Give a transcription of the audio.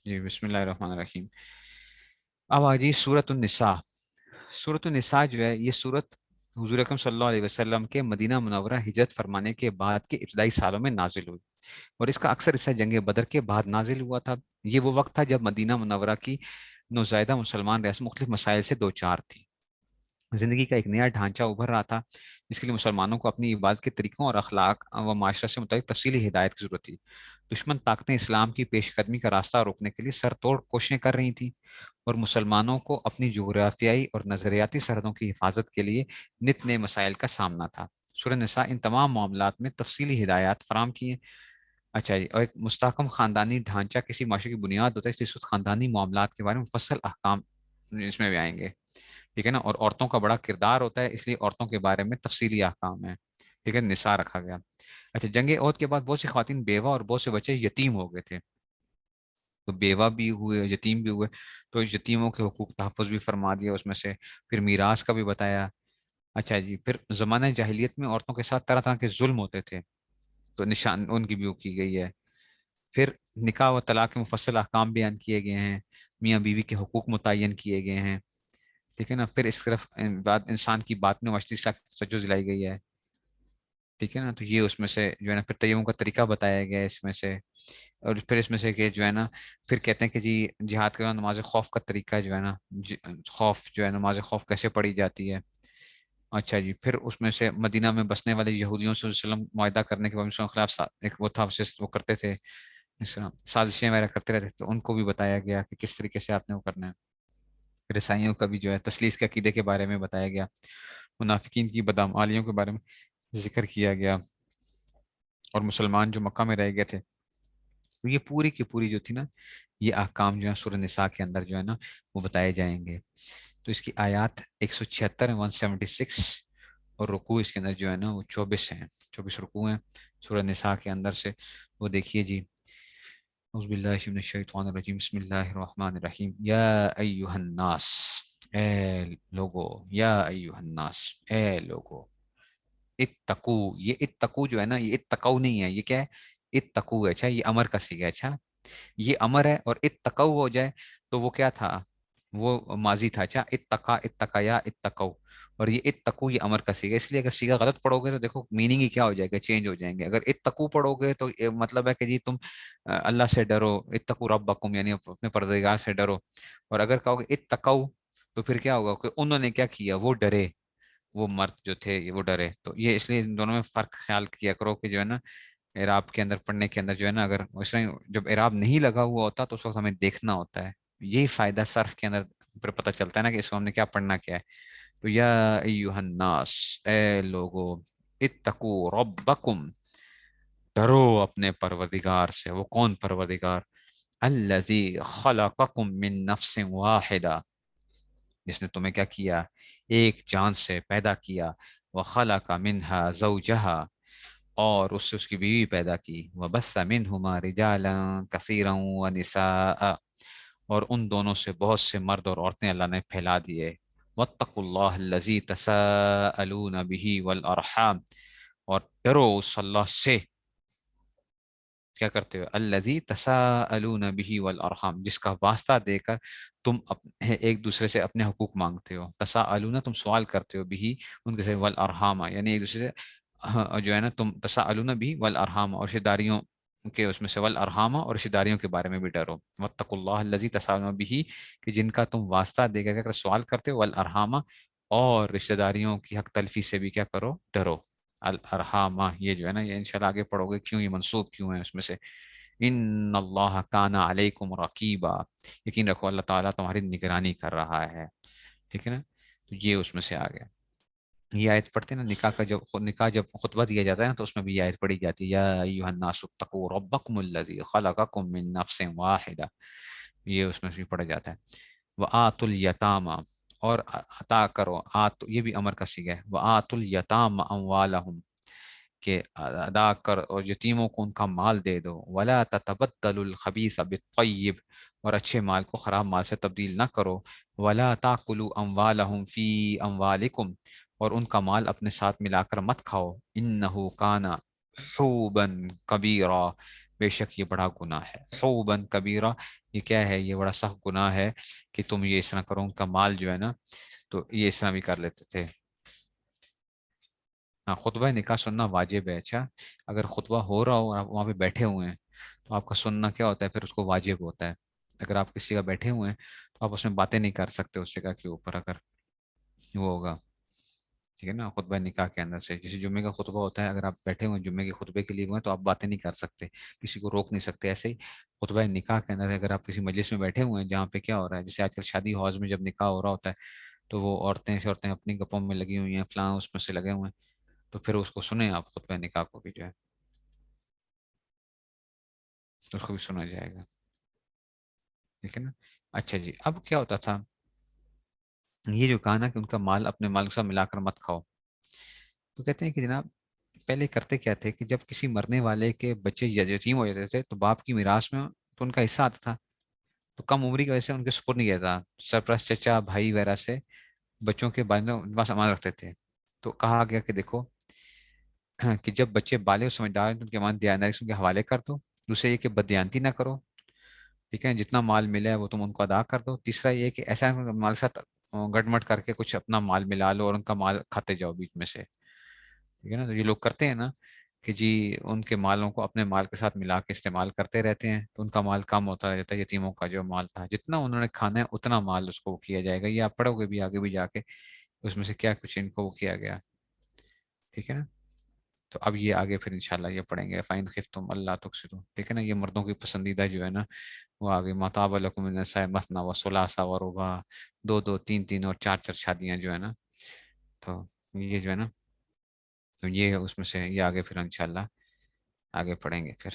جی بسم اللہ الرحمن الرحیم. اب آ جی سورۃ النساء. سورۃ النساء جو ہے یہ سورت حضور اکرم صلی اللہ علیہ وسلم کے مدینہ منورہ ہجرت فرمانے کے بعد کے ابتدائی سالوں میں نازل ہوئی، اور اس کا اکثر حصہ جنگ بدر کے بعد نازل ہوا تھا. یہ وہ وقت تھا جب مدینہ منورہ کی نوزائیدہ مسلمان ریاست مختلف مسائل سے دوچار تھی. زندگی کا ایک نیا ڈھانچہ ابھر رہا تھا جس کے لیے مسلمانوں کو اپنی عبادت کے طریقوں اور اخلاق و معاشرہ سے متعلق تفصیلی ہدایت کی ضرورت تھی. دشمن طاقتیں اسلام کی پیش قدمی کا راستہ روکنے کے لیے سر توڑ کوششیں کر رہی تھیں، اور مسلمانوں کو اپنی جغرافیائی اور نظریاتی سرحدوں کی حفاظت کے لیے نت نئے مسائل کا سامنا تھا. سورہ نساء ان تمام معاملات میں تفصیلی ہدایات فراہم کی ہیں. اچھا جی، اور ایک مستحکم خاندانی ڈھانچہ کسی معاشرے کی بنیاد ہوتا ہے، اس لیے اس وقت خاندانی معاملات کے بارے میں مفصل احکام اس میں بھی آئیں گے. ٹھیک ہے نا. اور عورتوں کا بڑا کردار ہوتا ہے، اس لیے عورتوں کے بارے میں تفصیلی احکام ہے. ٹھیک ہے، نساء رکھا گیا. اچھا، جنگ عہد کے بعد بہت سی خواتین بیوہ اور بہت سے بچے یتیم ہو گئے تھے. تو بیوہ بھی ہوئے، یتیم بھی ہوئے، تو یتیموں کے حقوق تحفظ بھی فرما دیا اس میں سے. پھر میراث کا بھی بتایا. اچھا جی، پھر زمانہ جاہلیت میں عورتوں کے ساتھ طرح طرح کے ظلم ہوتے تھے، تو نشان ان کی بھی وہ کی گئی ہے. پھر نکاح و طلاق کے مفصل احکام بیان کیے گئے ہیں، میاں بیوی کے حقوق متعین کیے گئے ہیں. ٹھیک ہے نا. پھر اس طرف بعد انسان کی بات میں مچھلی توجہ دلائی گئی ہے. ٹھیک ہے نا. تو یہ اس میں سے جو ہے نا پھر تیمم کا طریقہ بتایا گیا ہے اس میں سے. اور پھر اس میں سے کہ جو ہے نا پھر کہتے ہیں کہ جی جہاد کے دوران نماز خوف کا طریقہ جو ہے نا خوف جو ہے نماز خوف کیسے پڑھی جاتی ہے. اچھا جی، پھر اس میں سے مدینہ میں بسنے والے یہودیوں سے وسلم معاہدہ کرنے کے بعد مسلمانوں کے خلاف ایک وہ تھا، وہ کرتے تھے اس طرح سازشیں وغیرہ کرتے رہتے تھے، تو ان کو بھی بتایا گیا کہ کس طریقے سے آپ نے وہ کرنا ہے. پھر عیسائیوں کا بھی جو ہے تسلیس کے عقیدے کے بارے میں بتایا گیا. منافقین کی بدعمالیوں کے بارے میں ذکر کیا گیا. اور مسلمان جو مکہ میں رہ گئے تھے، تو یہ پوری کی پوری جو تھی نا یہ احکام جو ہے سورہ نساء کے اندر جو ہے نا وہ بتائے جائیں گے. تو اس کی آیات 176 176، اور رکوع اس کے اندر جو ہے نا وہ 24 ہیں، 24 رکوع ہیں سورہ نساء کے اندر سے. وہ دیکھیے جی. اعوذ باللہ من الشیطان الرجیم، بسم اللہ الرحمن الرحیم. یا ایہا الناس، اے لوگو، یا ایہا الناس، اے لوگو، اتقو. یہ اتقو جو ہے نا یہ اتقو نہیں ہے، یہ کیا ہے؟ اتقو ہے. اچھا، یہ امر کا صیغہ ہے. اچھا، یہ امر ہے، اور اتقو ہو جائے تو وہ کیا تھا؟ وہ ماضی تھا. اچھا، اتقا، اتقیا، اتقو. اور یہ اتقو یہ امر کا صیغہ، اس لیے اگر صیغہ غلط پڑھو گے تو دیکھو میننگ ہی کیا ہو جائے گا، چینج ہو جائیں گے. اگر اتقو پڑھو گے تو مطلب ہے کہ جی تم اللہ سے ڈرو، اتقو ربکم یعنی اپنے پروردگار سے ڈرو. اور اگر کہو گے اتقو تو پھر کیا ہوگا کہ انہوں نے کیا کیا، وہ ڈرے، وہ مرد جو تھے وہ ڈرے. تو یہ اس لیے ان دونوں میں فرق خیال کیا کرو کہ جو ہے نا اعراب کے اندر پڑھنے کے اندر جو ہے نا اگر اس میں جب اعراب نہیں لگا ہوا ہوتا تو اس وقت ہمیں دیکھنا ہوتا ہے. یہی فائدہ صرف کے اندر پھر پتہ چلتا ہے نا کہ اس کو ہم نے کیا پڑھنا کیا ہے. تو یا ایہا الناس، اے لوگو، اتقو ربکم، ڈرو اپنے پروردگار سے. وہ کون پروردگار؟ الذی خلقکم من نفس واحدہ، جس نے تمہیں کیا کیا؟ ایک جان سے پیدا کیا. وخلق منها زوجها، اور اس سے اس کی بیوی پیدا کی. وبث منہما رجالا کثیرا ونساء، اور ان دونوں سے بہت سے مرد اور عورتیں اللہ نے پھیلا دیے. واتقوا اللہ الذی تساءلون به والارحام، اور ڈرو اس اللہ سے کیا کرتے ہو؟ الذی تساءلون به والارحام، جس کا واسطہ دے کر تم ایک دوسرے سے اپنے حقوق مانگتے ہو. تساءلون تم سوال کرتے ہو، به ان کے سے، والارحام یعنی ایک دوسرے سے جو ہے نا تم تساءلون به والارحام، اور رشتہ داریوں کے اس میں سے، والارحام اور رشتہ داریوں کے بارے میں بھی ڈرو. واتقوا اللہ الذی تساءلون به، کہ جن کا تم واسطہ دے کر سوال کرتے ہو، والارحام اور رشتہ داریوں کی حق تلفی سے بھی کیا کرو؟ ڈرو. الارحامہ یہ جو ہے نا یہ انشاءاللہ آگے پڑھو گے کیوں یہ منصوب کیوں ہے اس میں سے. ان اللہ کان علیکم رقیبا، یقین رکھو اللہ تعالیٰ تمہاری نگرانی کر رہا ہے. ٹھیک ہے نا. تو یہ اس میں سے آ گیا. یہ آیت پڑھتے ہیں نا نکاح کا، جب نکاح جب خطبہ دیا جاتا ہے نا تو اس میں بھی یہ آیت پڑھی جاتی ہے، یا ایھا الناس اتقوا ربکم الذی خلقکم من نفس واحدہ. یہ اس میں سے بھی پڑھا جاتا ہے. وآتوا الیتامی، اور عطا کرو. یہ بھی امر کا صیغہ ہے. وآتوا الیتامی اموالہم، کہ ادا کر اور یتیموں کو ان کا مال دے دو. ولا تتبدلوا الخبیث بالطیب، اور اچھے مال کو خراب مال سے تبدیل نہ کرو. ولا تاکلوا اموالہم فی اموالکم، اور ان کا مال اپنے ساتھ ملا کر مت کھاؤ. انہ کان حوبا کبیرا، بے شک یہ بڑا گناہ ہے، حوبن کبیرہ، یہ کیا ہے، یہ بڑا سخت گناہ ہے کہ تم یہ اس طرح کرو۔ ان کا مال جو ہے نا، تو یہ اس طرح بھی کر لیتے تھے۔ ہاں، خطبہ نکاح سننا واجب ہے۔ اچھا، اگر خطبہ ہو رہا ہو اور آپ وہاں پہ بیٹھے ہوئے ہیں تو آپ کا سننا کیا ہوتا ہے، پھر اس کو واجب ہوتا ہے۔ اگر آپ کسی کا بیٹھے ہوئے ہیں تو آپ اس میں باتیں نہیں کر سکتے اس جگہ کے اوپر، اگر وہ ہوگا، ٹھیک ہے نا، خطبہ نکاح کے اندر سے جیسے جمعے کا خطبہ ہوتا ہے، اگر آپ بیٹھے ہوئے ہیں جمعے کے خطبے کے لیے ہوئے ہیں تو آپ باتیں نہیں کر سکتے، کسی کو روک نہیں سکتے۔ ایسے ہی خطبہ نکاح کے اندر اگر آپ کسی مجلس میں بیٹھے ہوئے ہیں جہاں پہ کیا ہو رہا ہے، جیسے آج کل شادی ہالز میں جب نکاح ہو رہا ہوتا ہے تو وہ عورتیں شورتیں اپنی گپوں میں لگی ہوئی ہیں، فلاں اس میں سے لگے ہوئے ہیں، تو پھر اس کو سنیں آپ، خطبہ نکاح کو بھی جو ہے اس کو بھی سنا جائے گا، ٹھیک ہے نا۔ اچھا جی، اب کیا ہوتا تھا، یہ جو کہا نا کہ ان کا مال اپنے مال کے ساتھ ملا کر مت کھاؤ، تو کہتے ہیں کہ جناب پہلے کرتے کیا تھے کہ جب کسی مرنے والے کے بچے یتیم ہو جاتے تھے تو باپ کی میراث میں تو ان کا حصہ آتا تھا، تو کم عمری کی وجہ سے ان کے سپرد نہیں کیا تھا، سرپرست چچا بھائی وغیرہ سے بچوں کے بارے میں ان کے پاس امان رکھتے تھے۔ تو کہا گیا کہ دیکھو کہ جب بچے بالغ اور سمجھدار ہیں تو ان کے امان دیانت سے ان کے حوالے کر دو، دوسرے یہ کہ بددیانتی نہ کرو، ٹھیک ہے، جتنا مال ملا ہے وہ تم ان کو ادا کر دو، تیسرا یہ کہ ایسا مال کے ساتھ گٹ مٹ کر کے کچھ اپنا مال ملا لو اور ان کا مال کھاتے جاؤ بیچ میں سے، ٹھیک ہے نا۔ تو یہ لوگ کرتے ہیں نا کہ جی ان کے مالوں کو اپنے مال کے ساتھ ملا کے استعمال کرتے رہتے ہیں، تو ان کا مال کم ہوتا رہ جاتا ہے، یتیموں کا جو مال تھا جتنا انہوں نے کھانا ہے اتنا مال اس کو کیا جائے گا، یہ آپ پڑھو گے بھی آگے بھی جا کے اس میں سے کیا کچھ ان کو وہ کیا گیا، ٹھیک ہے نا۔ تو اب یہ آگے پھر انشاءاللہ یہ پڑھیں گے، فَإِنْ خِفْتُمْ أَلَّا تُقْسِطُوا، ٹھیک ہے نا، یہ مردوں کی پسندیدہ جو ہے نا وہ آگے مَطَابَ لَكُم مِنَ النِّسَاءِ مَثْنَىٰ وَثُلَاثَ وَرُبَاعَ، دو دو تین تین اور چار چار شادیاں جو ہے نا، تو یہ جو ہے نا، تو یہ اس میں سے یہ آگے پھر انشاءاللہ آگے پڑھیں گے پھر۔